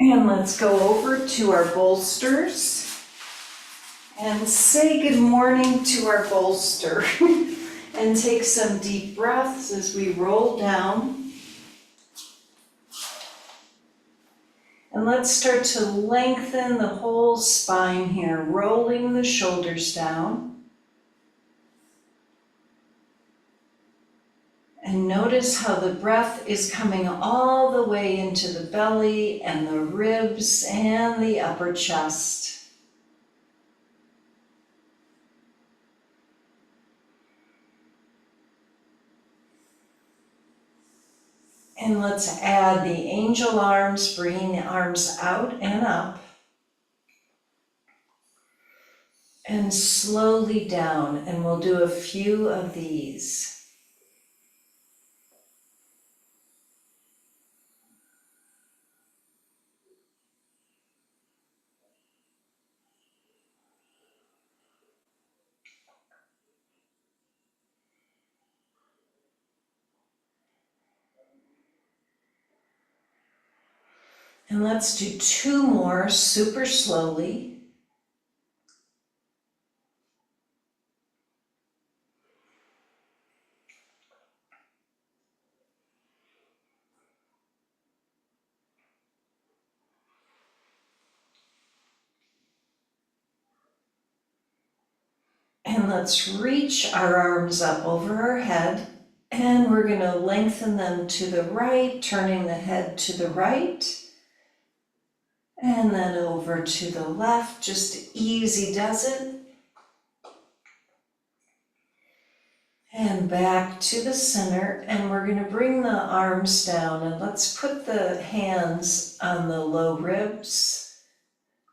And let's go over to our bolsters and say good morning to our bolster. And take some deep breaths as we roll down. And let's start to lengthen the whole spine here, rolling the shoulders down. And notice how the breath is coming all the way into the belly and the ribs and the upper chest. And let's add the angel arms, bringing the arms out and up. And slowly down, and we'll do a few of these. And let's do 2 more super slowly. And let's reach our arms up over our head, and we're going to lengthen them to the right, turning the head to the right, and then over to the left. Just easy does it. And back to the center, and we're going to bring the arms down, and let's put the hands on the low ribs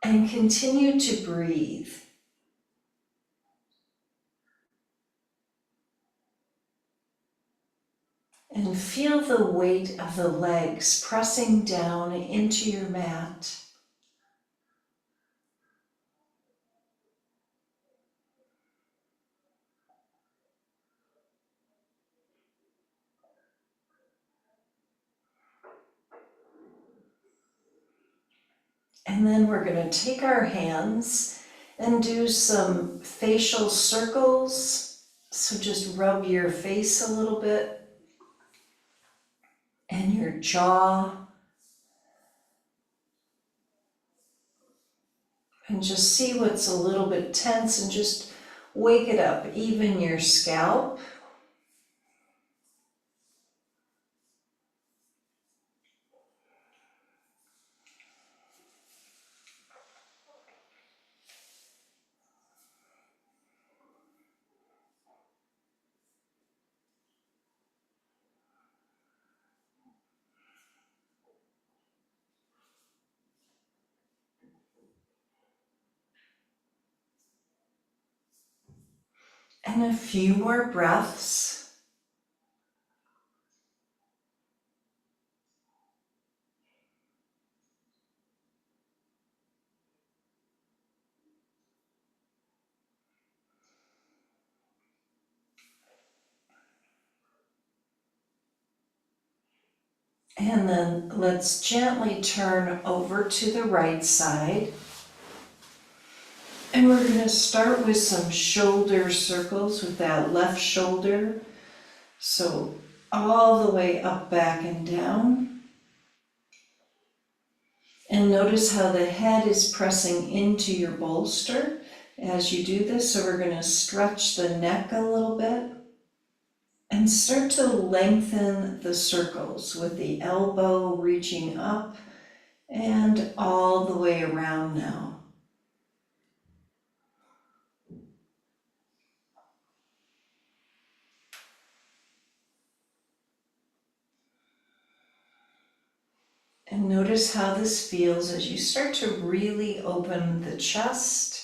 and continue to breathe. And feel the weight of the legs pressing down into your mat. And then we're going to take our hands and do some facial circles. So just rub your face a little bit and your jaw. And just see what's a little bit tense and just wake it up. Even your scalp. And a few more breaths. And then let's gently turn over to the right side. And we're going to start with some shoulder circles with that left shoulder. So all the way up, back, and down. And notice how the head is pressing into your bolster as you do this. So we're going to stretch the neck a little bit and start to lengthen the circles with the elbow reaching up and all the way around now. And notice how this feels as you start to really open the chest.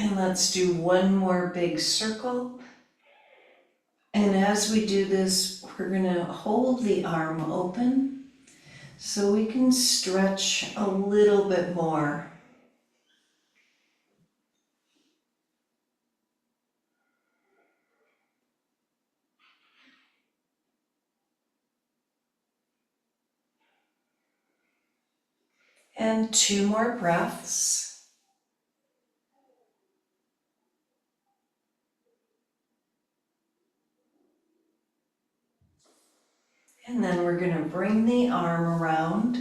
And let's do one more big circle. And as we do this, we're going to hold the arm open so we can stretch a little bit more. And 2 more breaths. And then we're going to bring the arm around.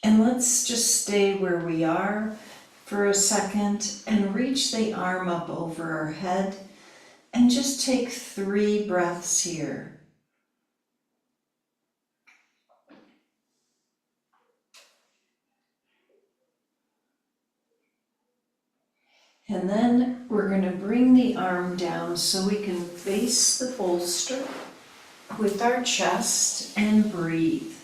And let's just stay where we are for a second and reach the arm up over our head and just take 3 breaths here. And then we're going to bring the arm down so we can face the bolster with our chest and breathe.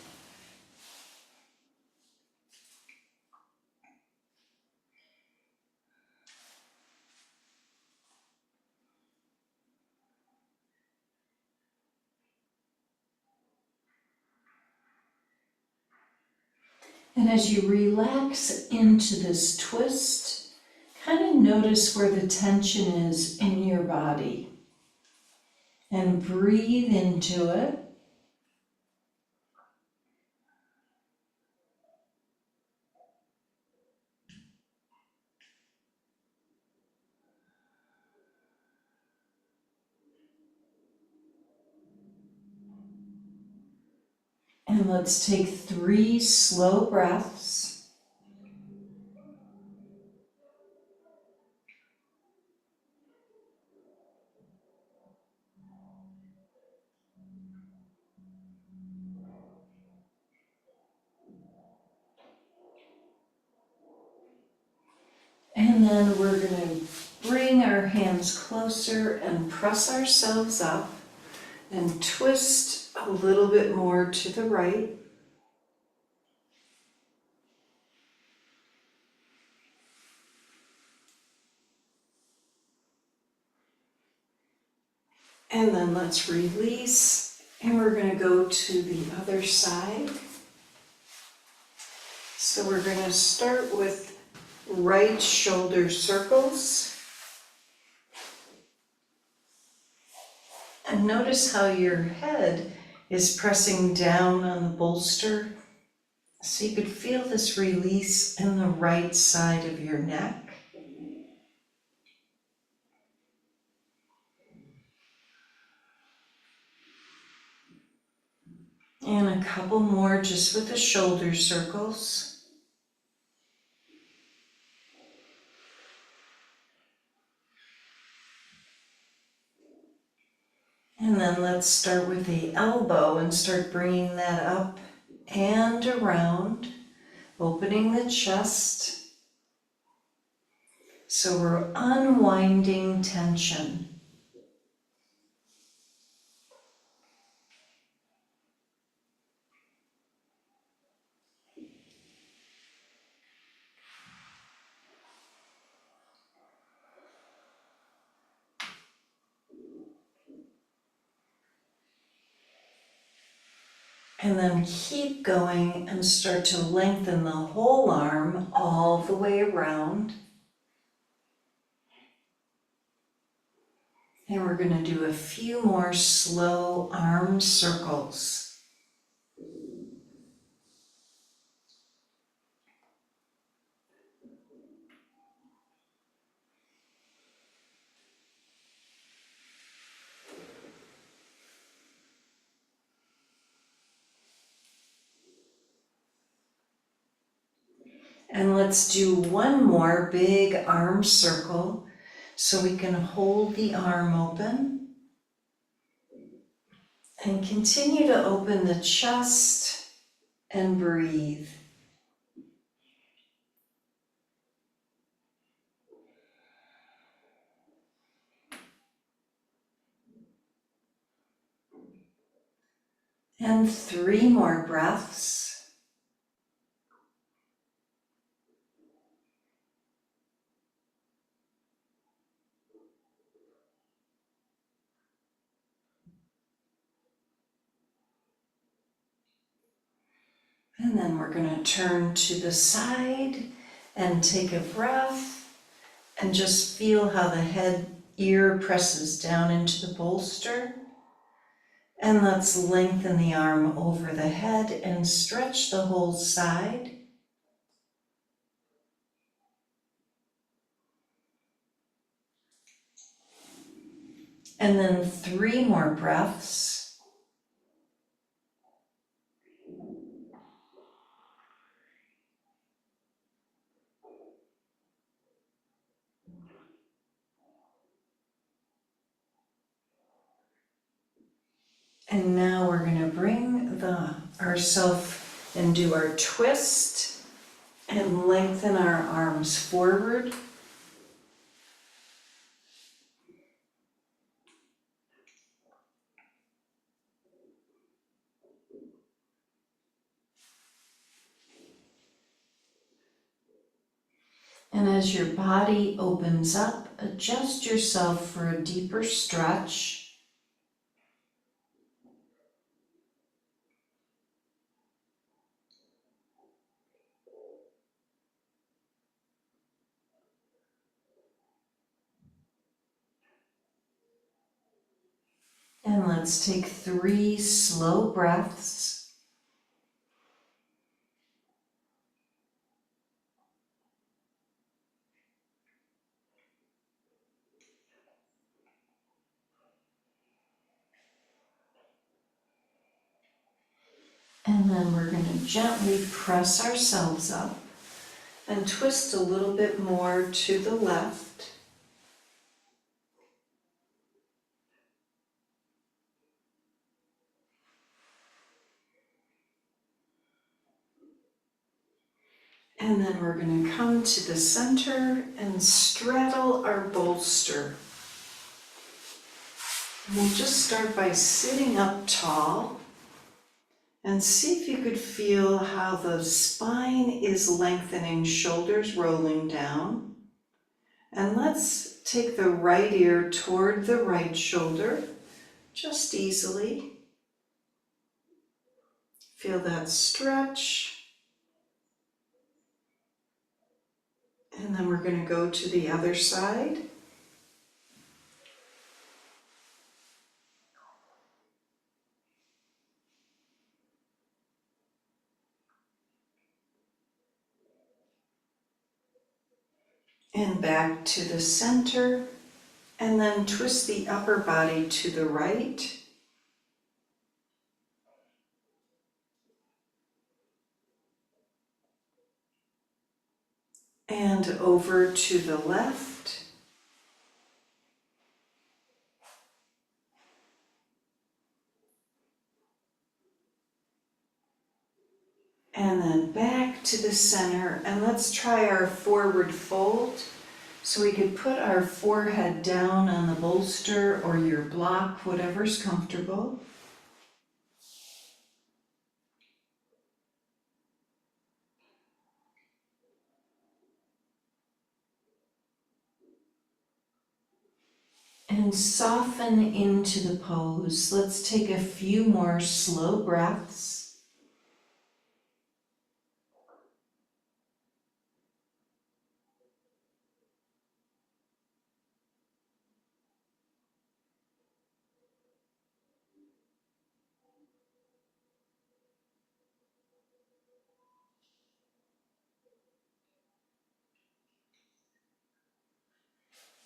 And as you relax into this twist, kind of notice where the tension is in your body. And breathe into it. And let's take 3 slow breaths. And then we're going to bring our hands closer and press ourselves up and twist a little bit more to the right. And then let's release, and we're going to go to the other side. So we're going to start with right shoulder circles. And notice how your head is pressing down on the bolster. So you could feel this release in the right side of your neck. And a couple more just with the shoulder circles. And then let's start with the elbow and start bringing that up and around, opening the chest. So we're unwinding tension. And then keep going and start to lengthen the whole arm all the way around. And we're going to do a few more slow arm circles. And let's do one more big arm circle so we can hold the arm open. And continue to open the chest and breathe. And 3 more breaths. And then we're going to turn to the side and take a breath and just feel how the ear presses down into the bolster. And let's lengthen the arm over the head and stretch the whole side. And then 3 more breaths. And now we're going to bring ourselves and do our twist and lengthen our arms forward. And as your body opens up, adjust yourself for a deeper stretch. And let's take 3 slow breaths. And then we're going to gently press ourselves up and twist a little bit more to the left. And then we're going to come to the center and straddle our bolster. We'll just start by sitting up tall and see if you could feel how the spine is lengthening, shoulders rolling down. And let's take the right ear toward the right shoulder, just easily. Feel that stretch. And then we're going to go to the other side. And back to the center. And then twist the upper body to the right. And over to the left. And then back to the center. And let's try our forward fold. So we could put our forehead down on the bolster or your block, whatever's comfortable. And soften into the pose. Let's take a few more slow breaths.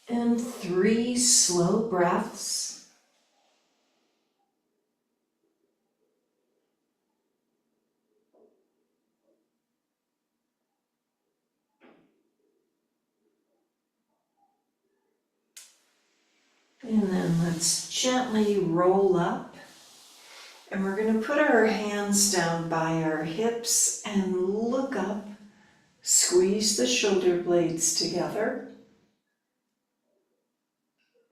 And 3 slow breaths. And then let's gently roll up. And we're going to put our hands down by our hips and look up. Squeeze the shoulder blades together.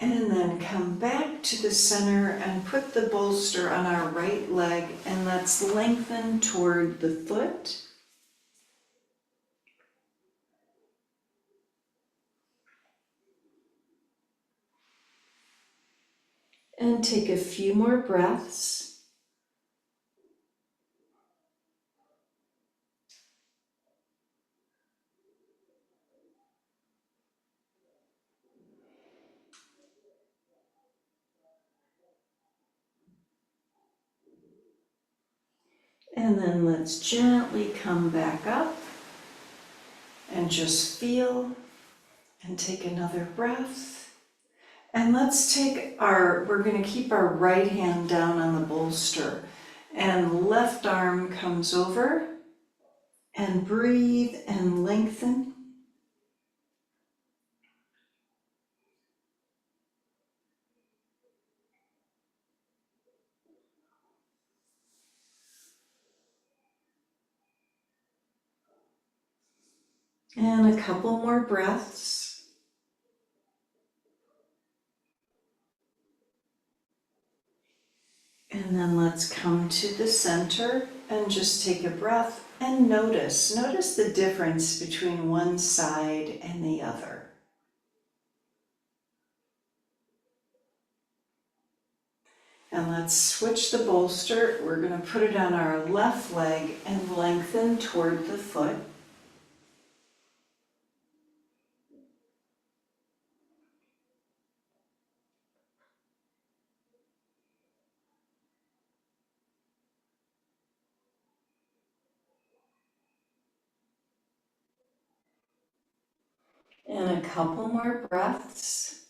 And then come back to the center and put the bolster on our right leg, and let's lengthen toward the foot. And take a few more breaths. And then let's gently come back up and just feel and take another breath. And let's take we're going to keep our right hand down on the bolster and left arm comes over and breathe and lengthen. And a couple more breaths. And then let's come to the center and just take a breath and notice. Notice the difference between one side and the other. And let's switch the bolster. We're going to put it on our left leg and lengthen toward the foot. And a couple more breaths.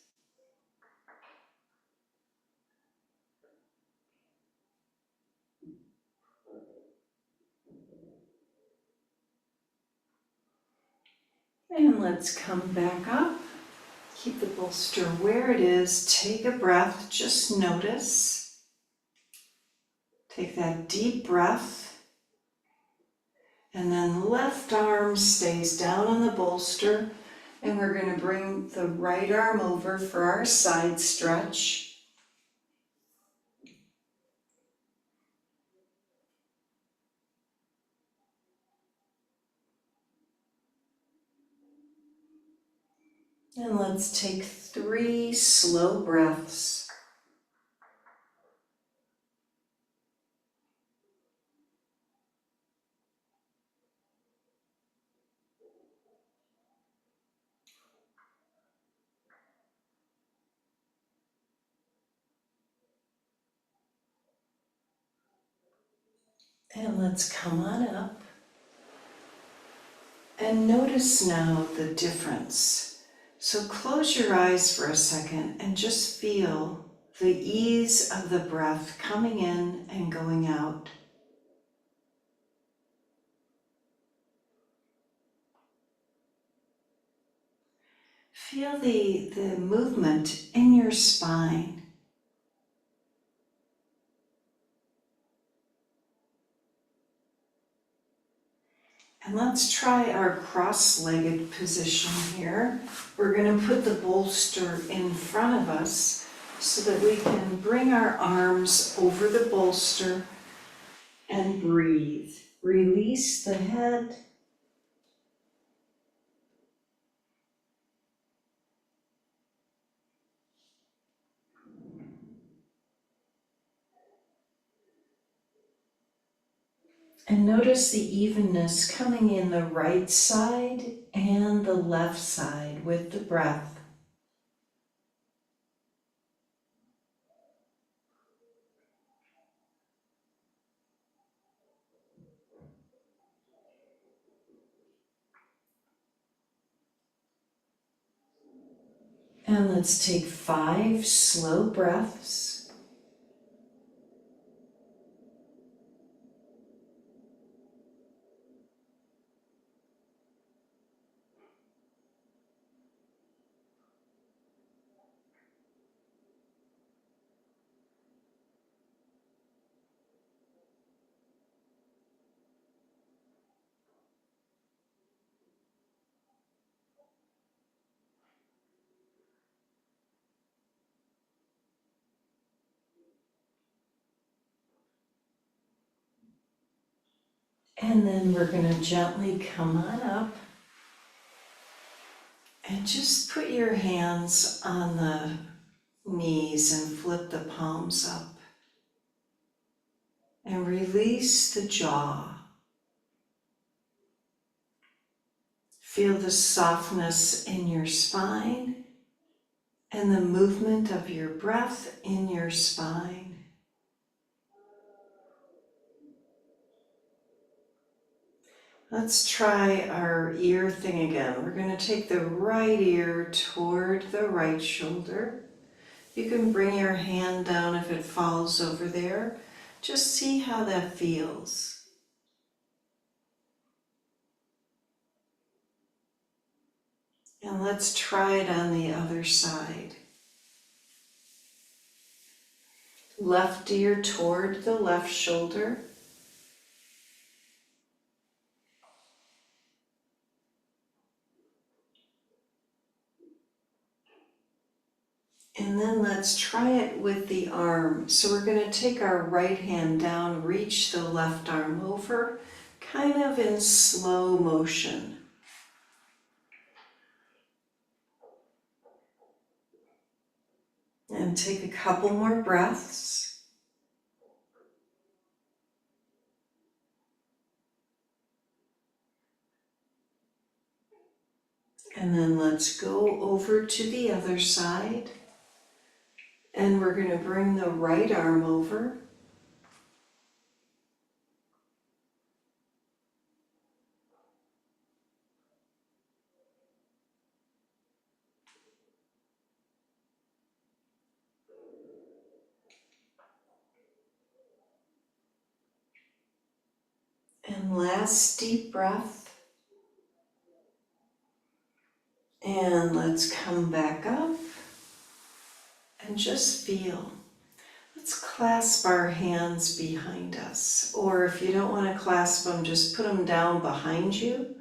And let's come back up. Keep the bolster where it is. Take a breath. Just notice. Take that deep breath. And then left arm stays down on the bolster. And we're going to bring the right arm over for our side stretch. And let's take 3 slow breaths. And let's come on up. And notice now the difference. So close your eyes for a second and just feel the ease of the breath coming in and going out. Feel the movement in your spine. And let's try our cross-legged position here. We're going to put the bolster in front of us so that we can bring our arms over the bolster and breathe. Release the head. And notice the evenness coming in the right side and the left side with the breath. And let's take 5 slow breaths. And then we're going to gently come on up and just put your hands on the knees and flip the palms up. And release the jaw. Feel the softness in your spine and the movement of your breath in your spine. Let's try our ear thing again. We're going to take the right ear toward the right shoulder. You can bring your hand down if it falls over there. Just see how that feels. And let's try it on the other side. Left ear toward the left shoulder. And then let's try it with the arm. So we're going to take our right hand down, reach the left arm over, kind of in slow motion. And take a couple more breaths. And then let's go over to the other side. And we're going to bring the right arm over. And last deep breath. And let's come back up and just feel. Let's clasp our hands behind us, or if you don't want to clasp them, just put them down behind you.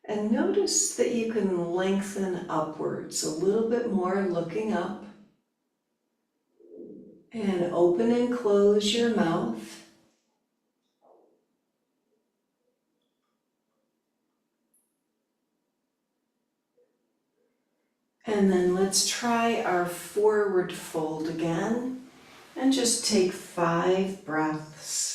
And notice that you can lengthen upwards a little bit more, looking up. And open and close your mouth. And then let's try our forward fold again. And just take 5 breaths.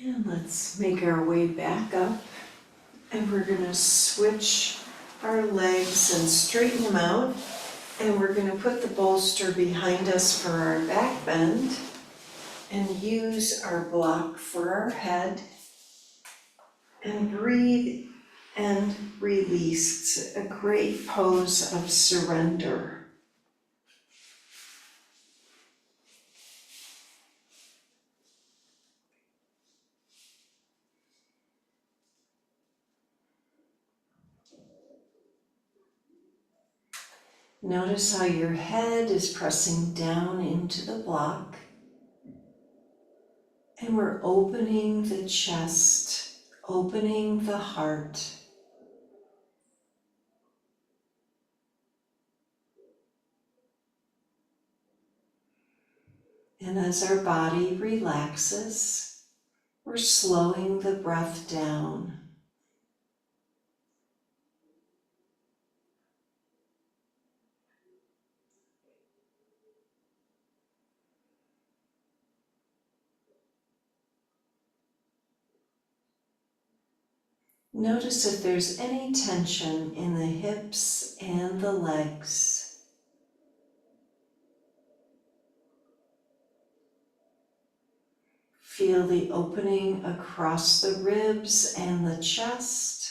And let's make our way back up. And we're going to switch our legs and straighten them out. And we're going to put the bolster behind us for our back bend and use our block for our head. And breathe and release. It's a great pose of surrender. Notice how your head is pressing down into the block. And we're opening the chest, opening the heart. And as our body relaxes, we're slowing the breath down. Notice if there's any tension in the hips and the legs. Feel the opening across the ribs and the chest.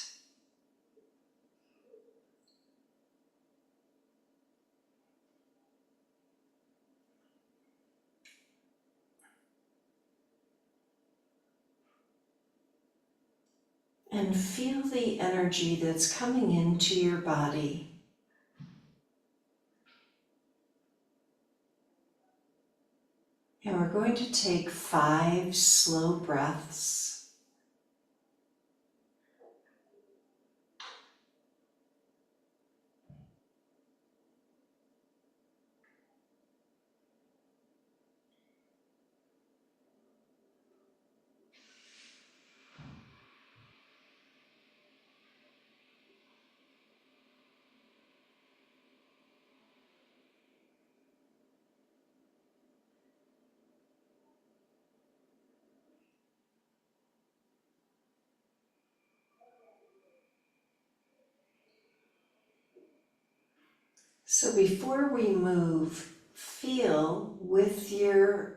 And feel the energy that's coming into your body. And we're going to take 5 slow breaths. So before we move, feel with your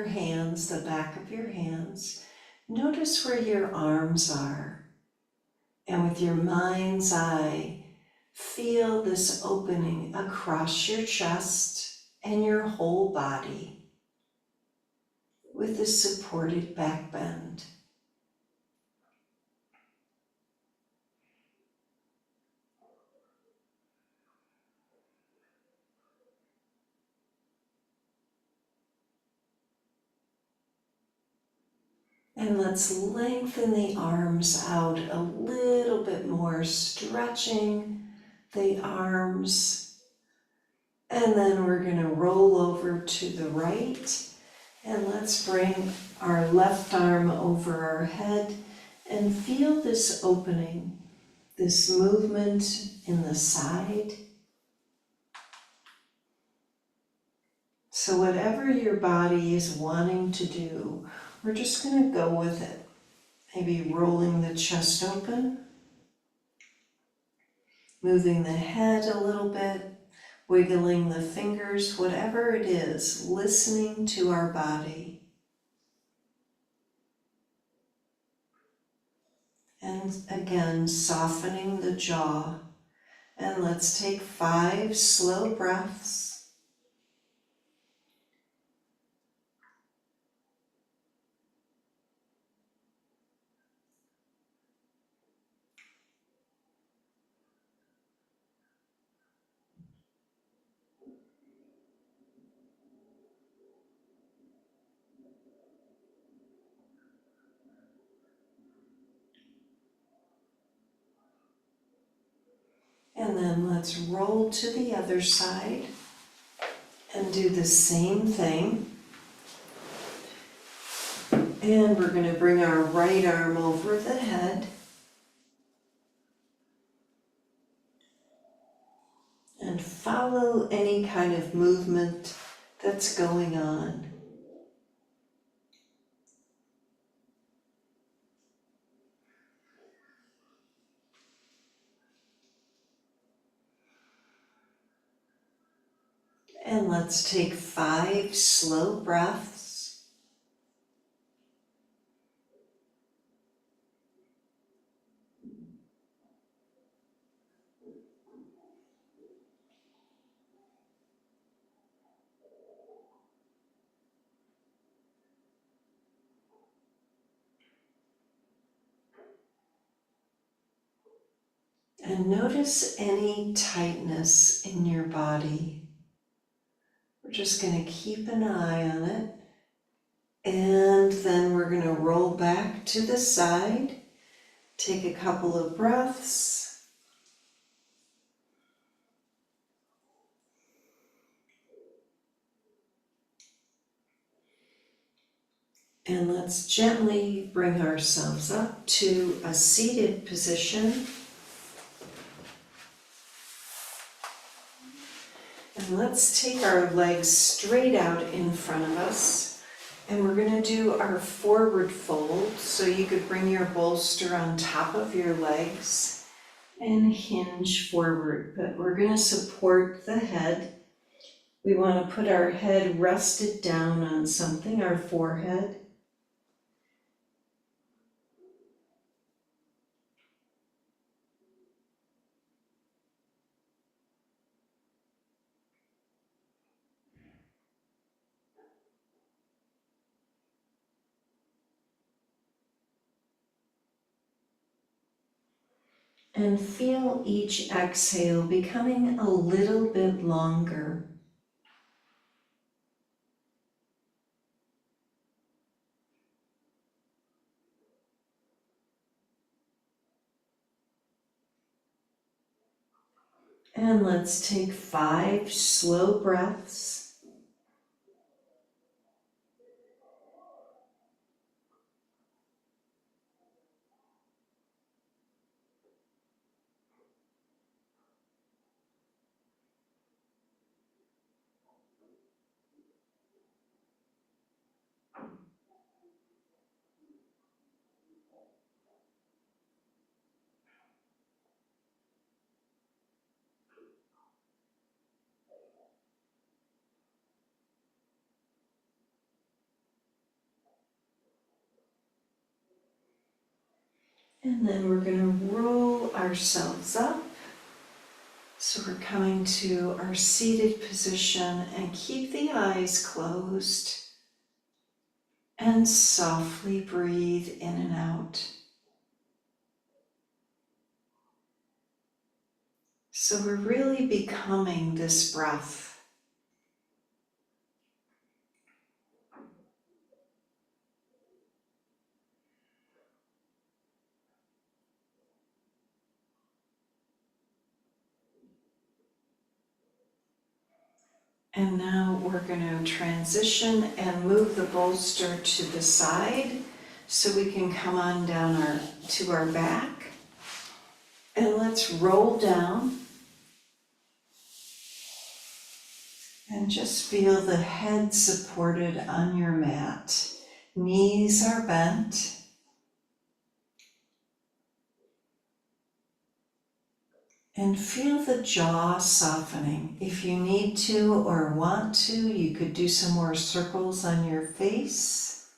hands, the back of your hands, notice where your arms are. And with your mind's eye, feel this opening across your chest and your whole body with a supported back bend. And let's lengthen the arms out a little bit more, stretching the arms. And then we're going to roll over to the right. And let's bring our left arm over our head and feel this opening, this movement in the side. So whatever your body is wanting to do, we're just going to go with it. Maybe rolling the chest open, moving the head a little bit, wiggling the fingers, whatever it is, listening to our body. And again, softening the jaw. And let's take 5 slow breaths. And then let's roll to the other side and do the same thing. And we're going to bring our right arm over the head. And follow any kind of movement that's going on. And let's take 5 slow breaths. And notice any tightness in your body. We're just going to keep an eye on it. And then we're going to roll back to the side. Take a couple of breaths. And let's gently bring ourselves up to a seated position. And let's take our legs straight out in front of us. And we're going to do our forward fold. So you could bring your bolster on top of your legs and hinge forward. But we're going to support the head. We want to put our head rested down on something, our forehead. And feel each exhale becoming a little bit longer. And let's take 5 slow breaths. And then we're going to roll ourselves up. So we're coming to our seated position and keep the eyes closed and softly breathe in and out. So we're really becoming this breath. And now we're going to transition and move the bolster to the side so we can come on down to our back. And let's roll down and just feel the head supported on your mat. Knees are bent. And feel the jaw softening. If you need to or want to, you could do some more circles on your face.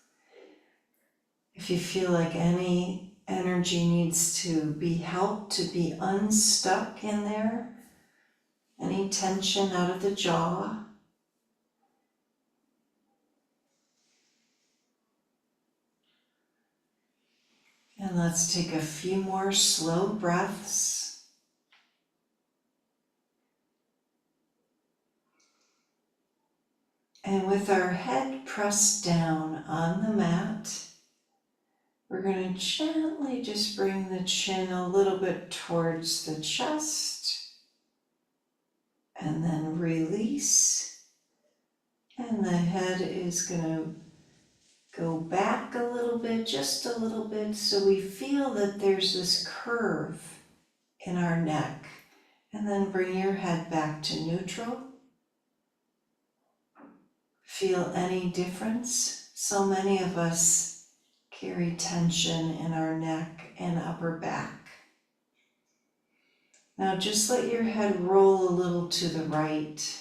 If you feel like any energy needs to be helped to be unstuck in there, any tension out of the jaw. And let's take a few more slow breaths. And with our head pressed down on the mat, we're going to gently just bring the chin a little bit towards the chest and then release. And the head is going to go back a little bit, just a little bit, so we feel that there's this curve in our neck. And then bring your head back to neutral. Feel any difference? So many of us carry tension in our neck and upper back. Now just let your head roll a little to the right.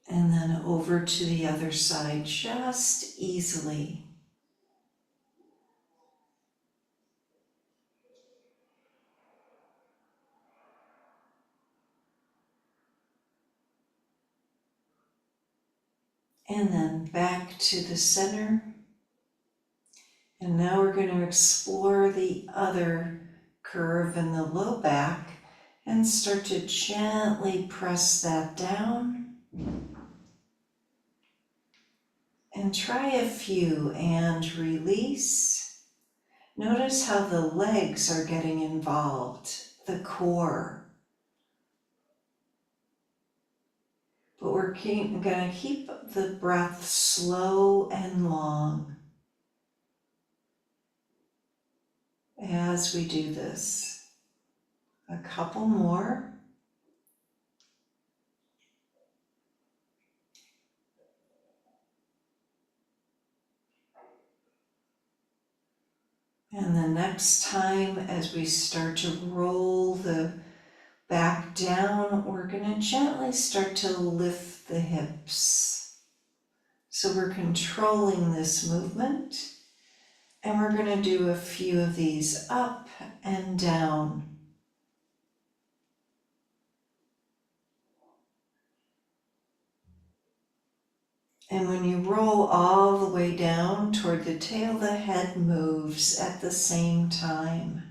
And then over to the other side, just easily. And then back to the center. And now we're going to explore the other curve in the low back and start to gently press that down. And try a few and release. Notice how the legs are getting involved, the core. But we're going to keep the breath slow and long as we do this. A couple more. And the next time, as we start to roll the back down, we're going to gently start to lift the hips. So we're controlling this movement. And we're going to do a few of these up and down. And when you roll all the way down toward the tail, the head moves at the same time.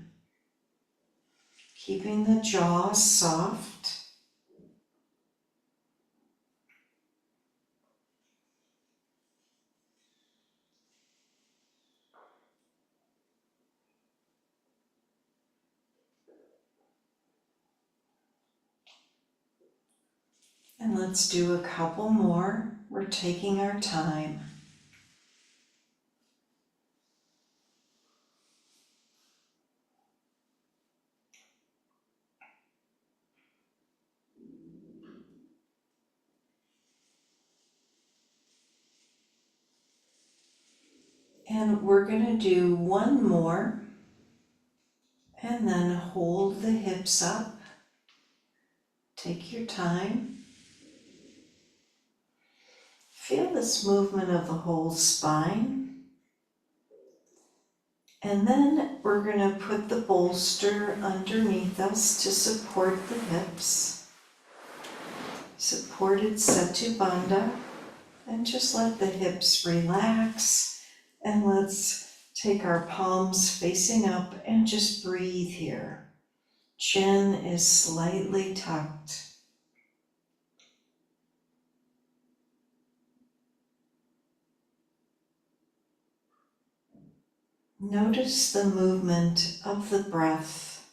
Keeping the jaw soft. And let's do a couple more. We're taking our time. And we're going to do one more and then hold the hips up. Take your time. Feel this movement of the whole spine. And then we're going to put the bolster underneath us to support the hips. Supported Setu Bandha. And just let the hips relax. And let's take our palms facing up and just breathe here. Chin is slightly tucked. Notice the movement of the breath.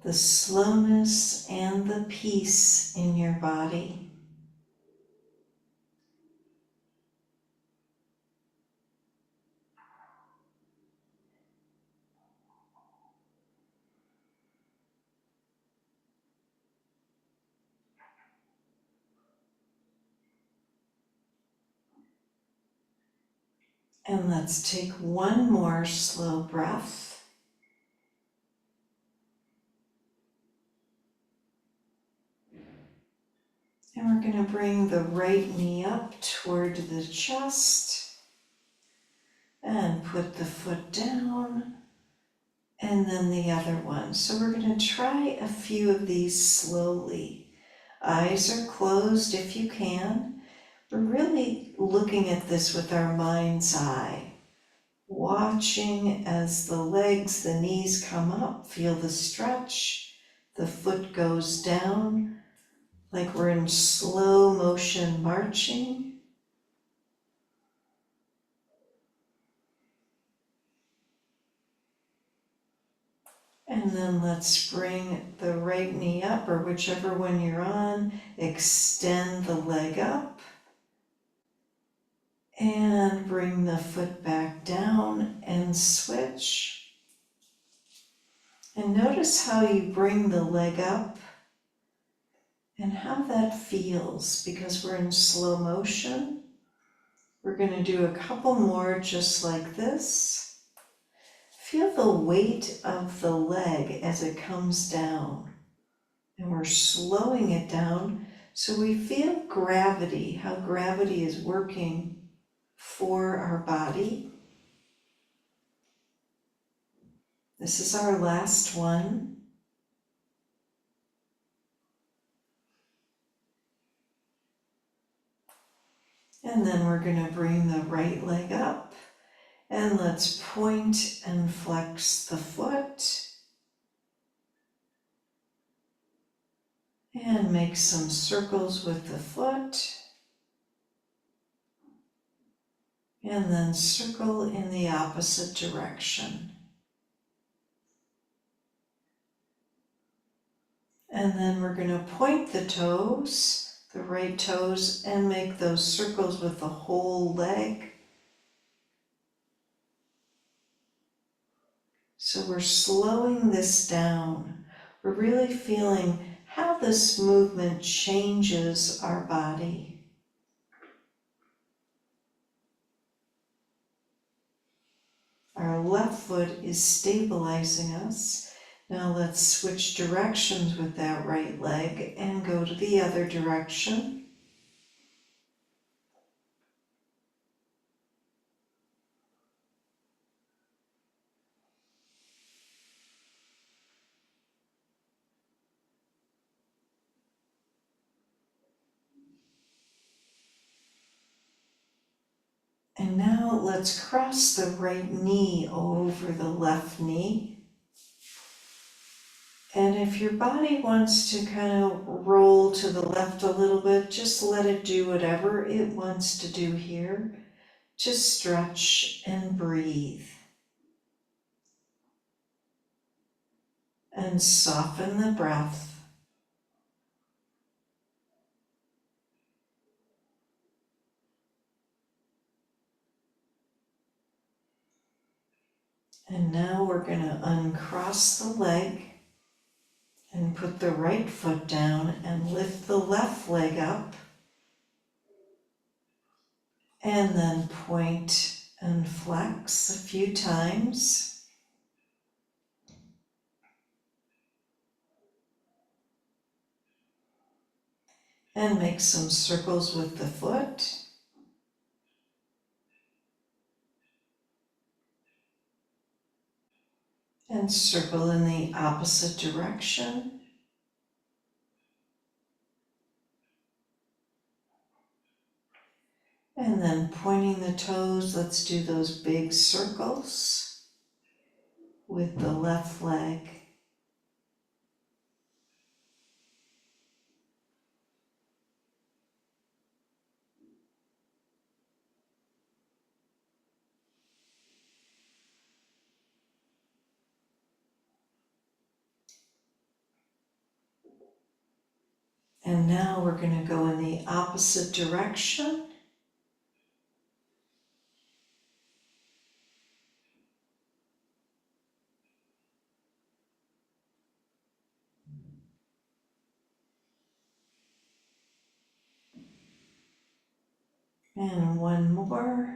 The slowness and the peace in your body. And let's take one more slow breath. And we're going to bring the right knee up toward the chest and put the foot down and then the other one. So we're going to try a few of these slowly. Eyes are closed if you can. We're really looking at this with our mind's eye. Watching as the legs, the knees come up, feel the stretch, the foot goes down, like we're in slow motion marching. And then let's bring the right knee up, or whichever one you're on, extend the leg up, and bring the foot back down and switch. And notice how you bring the leg up and how that feels, because we're in slow motion. We're going to do a couple more just like this. Feel the weight of the leg as it comes down. And we're slowing it down so we feel gravity, how gravity is working for our body. This is our last one. And then we're going to bring the right leg up. And let's point and flex the foot. And make some circles with the foot. And then circle in the opposite direction. And then we're going to point the toes, the right toes, and make those circles with the whole leg. So we're slowing this down. We're really feeling how this movement changes our body. Our left foot is stabilizing us. Now let's switch directions with that right leg and go to the other direction. And now let's cross the right knee over the left knee. And if your body wants to kind of roll to the left a little bit, just let it do whatever it wants to do here. Just stretch and breathe. And soften the breath. And now we're going to uncross the leg and put the right foot down and lift the left leg up. And then point and flex a few times. And make some circles with the foot. And circle in the opposite direction. And then pointing the toes, let's do those big circles with the left leg. And now we're going to go in the opposite direction. And one more.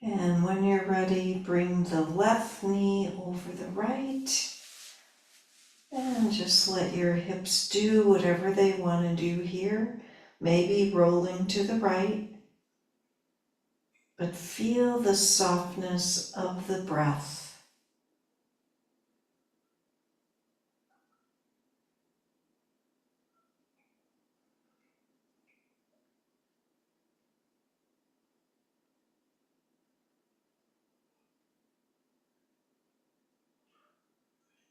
And when you're ready, bring the left knee over the right. And just let your hips do whatever they want to do here. Maybe rolling to the right. But feel the softness of the breath.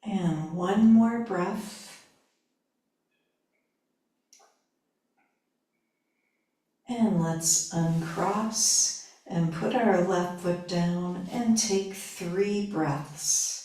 And one more breath. And let's uncross and put our left foot down and take 3 breaths.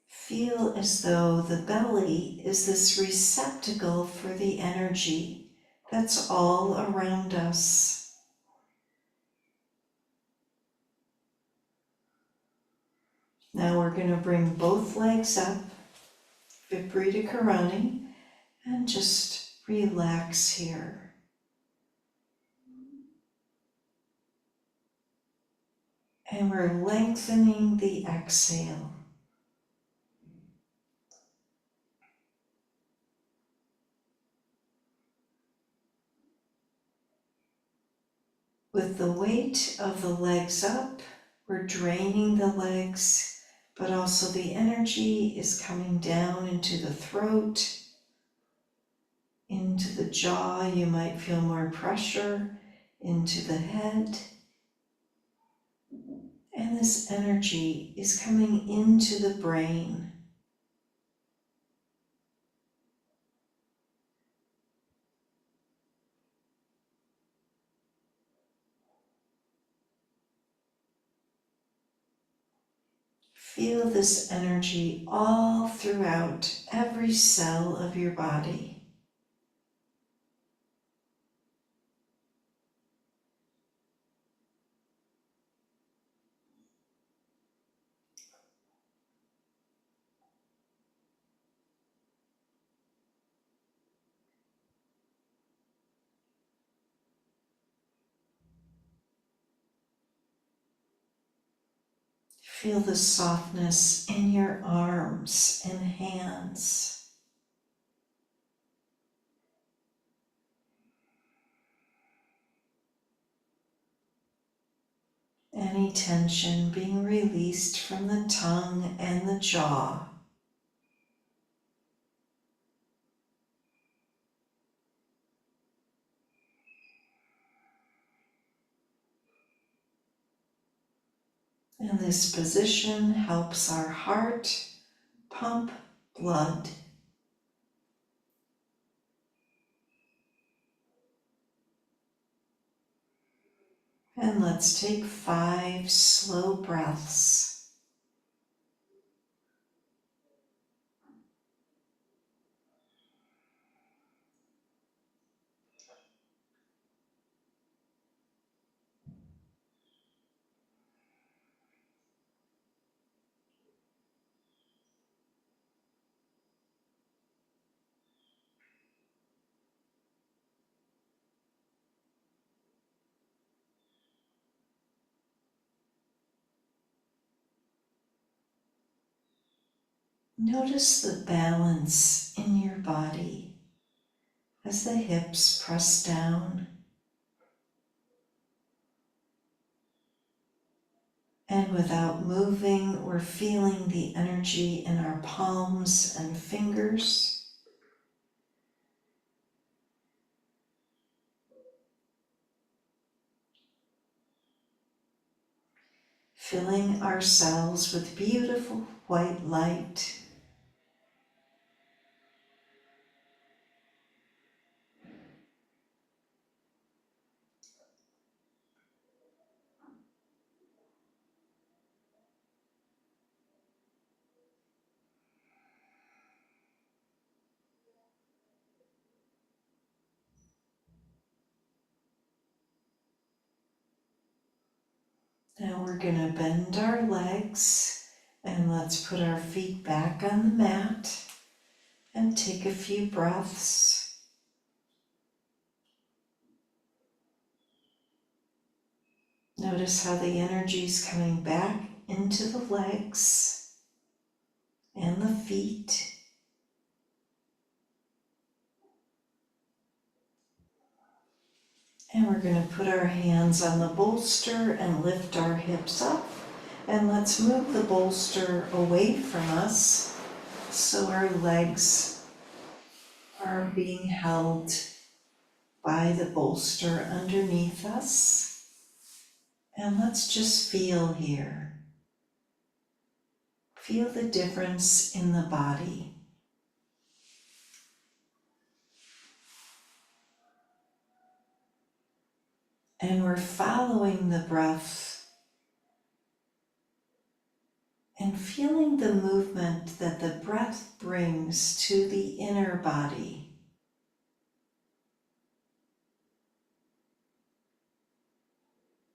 Feel as though the belly is this receptacle for the energy that's all around us. Now we're going to bring both legs up, Viparita Karani, and just relax here. And we're lengthening the exhale. With the weight of the legs up, we're draining the legs, but also the energy is coming down into the throat, into the jaw. You might feel more pressure into the head. And this energy is coming into the brain. Feel this energy all throughout every cell of your body. Feel the softness in your arms and hands. Any tension being released from the tongue and the jaw. And this position helps our heart pump blood. And let's take 5 slow breaths. Notice the balance in your body as the hips press down and without moving or feeling the energy in our palms and fingers. Filling ourselves with beautiful white light. Now we're going to bend our legs and let's put our feet back on the mat and take a few breaths. Notice how the energy is coming back into the legs and the feet. And we're going to put our hands on the bolster and lift our hips up. And let's move the bolster away from us so our legs are being held by the bolster underneath us. And let's just feel here. Feel the difference in the body. And we're following the breath and feeling the movement that the breath brings to the inner body.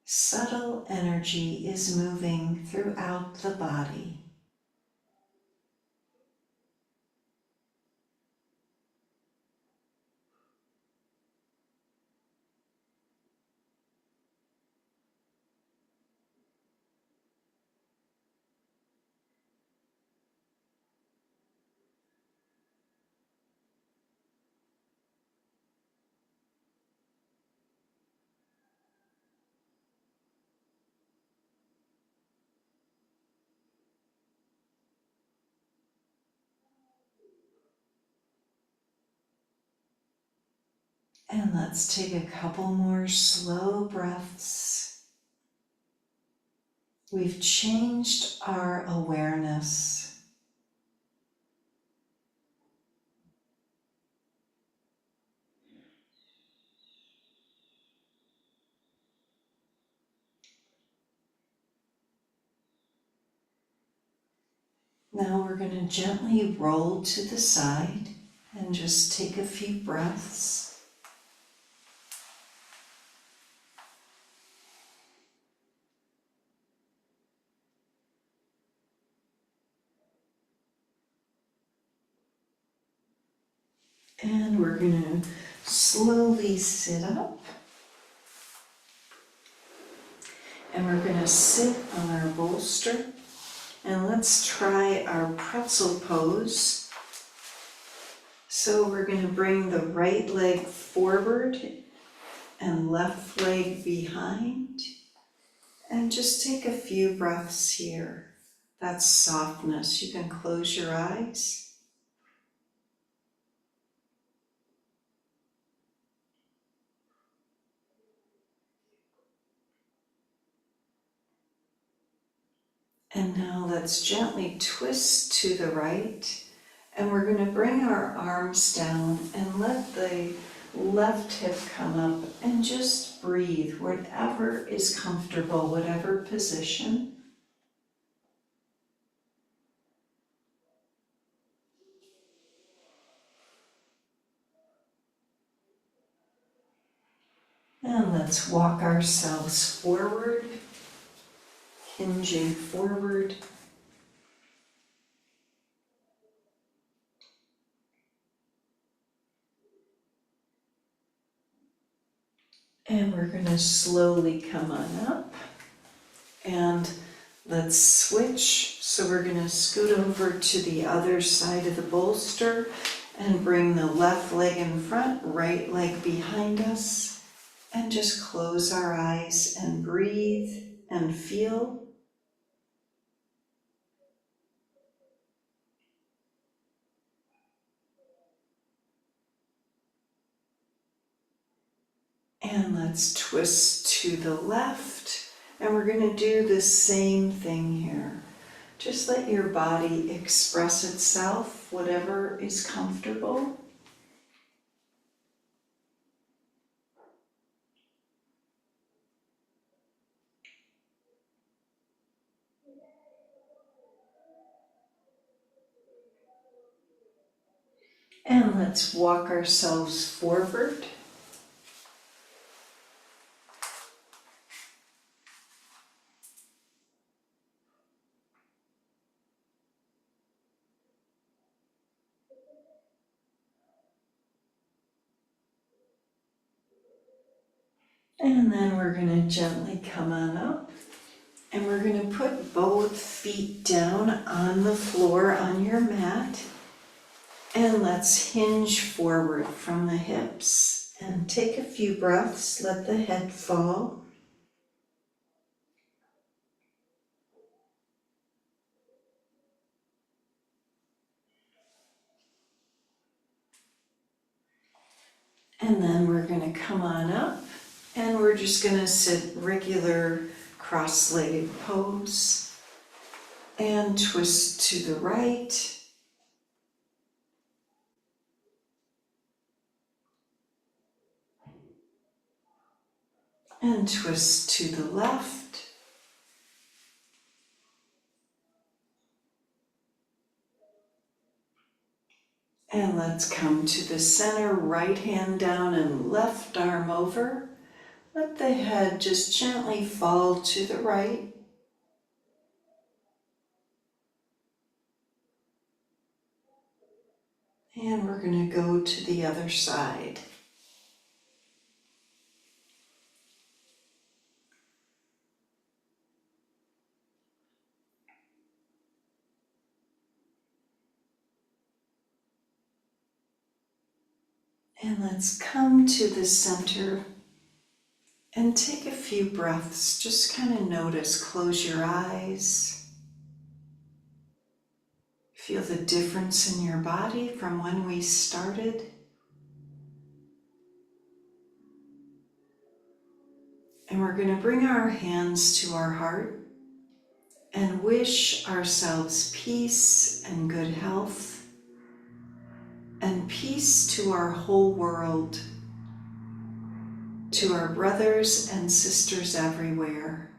Subtle energy is moving throughout the body. And let's take a couple more slow breaths. We've changed our awareness. Now we're going to gently roll to the side and just take a few breaths. And we're going to slowly sit up. And we're going to sit on our bolster. And let's try our pretzel pose. So we're going to bring the right leg forward and left leg behind. And just take a few breaths here. That's softness. You can close your eyes. And now let's gently twist to the right. And we're going to bring our arms down and let the left hip come up and just breathe, whatever is comfortable, whatever position. And let's walk ourselves forward, hinging forward. And we're going to slowly come on up and Let's switch. So we're going to scoot over to the other side of the bolster and bring the left leg in front, right leg behind us, and just close our eyes and breathe and feel. And let's twist to the left. And we're going to do the same thing here. Just let your body express itself, whatever is comfortable. And let's walk ourselves forward. And then we're going to gently come on up. And we're going to put both feet down on the floor on your mat. And let's hinge forward from the hips. And take a few breaths. Let the head fall. And then we're going to come on up. And we're just going to sit regular cross-legged pose. And twist to the right. And twist to the left. And let's come to the center, right hand down and left arm over. Let the head just gently fall to the right. And we're going to go to the other side. And let's come to the center and take a few breaths. Just kind of notice, close your eyes. Feel the difference in your body from when we started. And we're going to bring our hands to our heart and wish ourselves peace and good health and peace to our whole world, to our brothers and sisters everywhere.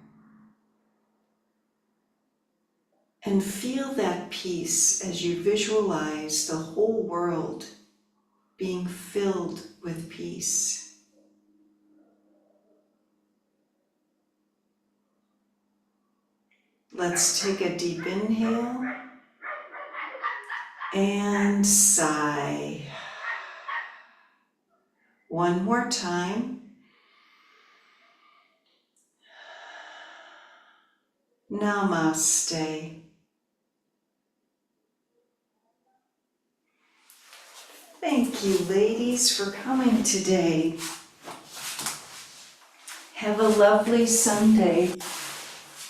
And feel that peace as you visualize the whole world being filled with peace. Let's take a deep inhale and sigh. One more time. Namaste. Thank you, ladies, for coming today. Have a lovely Sunday.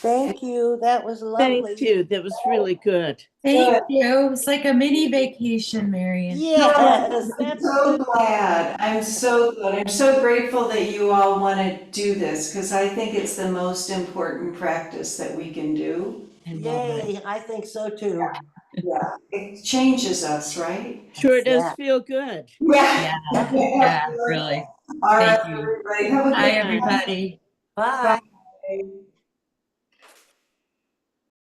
Thank you. That was lovely. Thank you. That was really good. Thank you. It was like a mini vacation, Marion. Yes, I'm that's so good. glad. I'm so glad. I'm so grateful that you all want to do this because I think it's the most important practice that we can do. Yay, I think so too. Yeah, it changes us, right? Sure does Yeah. feel good. Yeah. Yeah, really. All right, Thank you. everybody. Have a Hi, good night. everybody. Bye. Bye.